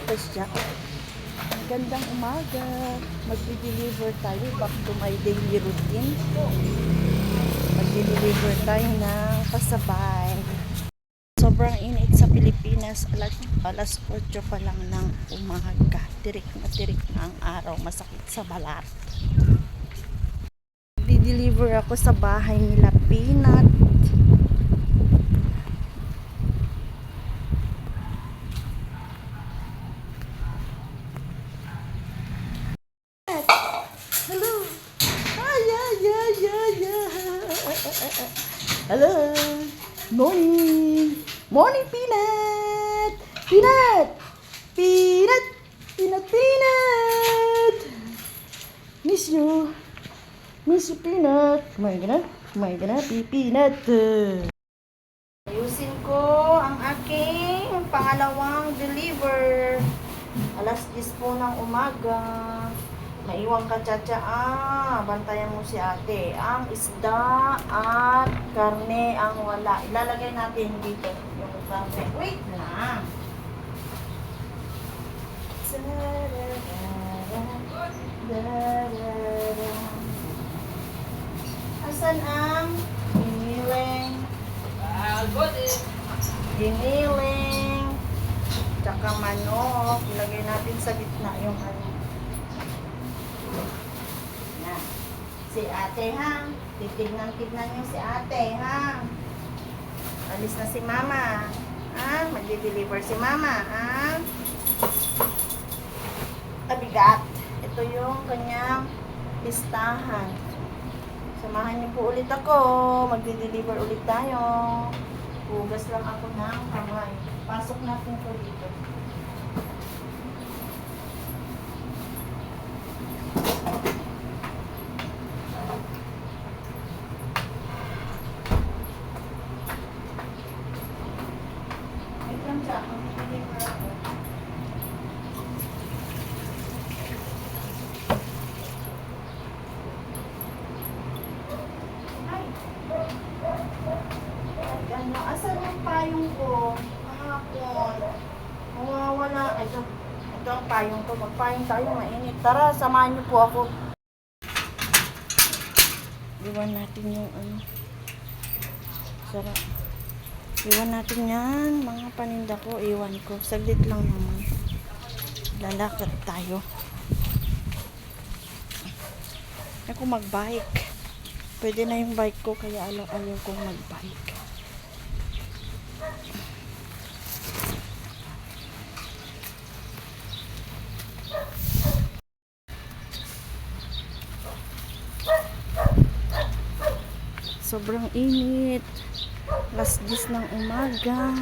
Breakfast Jack. Gandang umaga. Magdi-deliver tayo back to my daily routine. Magdi-deliver tayo ng pasabay. Sobrang init sa Pilipinas. Alas 8 pa lang ng umaga. Tirik na ang araw. Masakit sa balat. Magdi-deliver ako sa bahay nila Peanut. Hello. Hello. Morning. Morning, Peanut. Peanut. Peanut. Peanut, Peanut. Miss you. Miss you, Peanut. Kumain ka na, Peanut. Ayusin ko ang aking pangalawang deliver. Alas 10 po ng umaga. Maiwan ka, Chacha. Bantayan mo si ate. Ang isda at karne ang wala. Ilalagay natin dito yung karne. Wait lang. Asan ang hiniling? Hiniling. Tsaka manok. Ilagay natin sa gitna yung ano. Yan. Si ate, ha? Titignan niyo si ate, ha? Alis na si mama. Ha? Magdi-deliver si mama, ha? Abigat. Ito yung kanyang listahan. Samahan niyo po ulit ako. Magdi-deliver ulit tayo. Hugas lang ako ng kamay. Pasok natin po dito. Asan yung payong ko? Kahapon. Mawawala. Ito ang payong ko. Magpayong tayo, mainit. Tara, samahan niyo po ako. Iwan natin yung ano. Sarap. Iwan natin yan. Mga paninda ko, iwan ko. Saglit lang naman. Lalakad tayo. Ako mag-bike. Pwede na yung bike ko, kaya ayaw kong mag-bike. Sobrang init. Alas 10 ng umaga.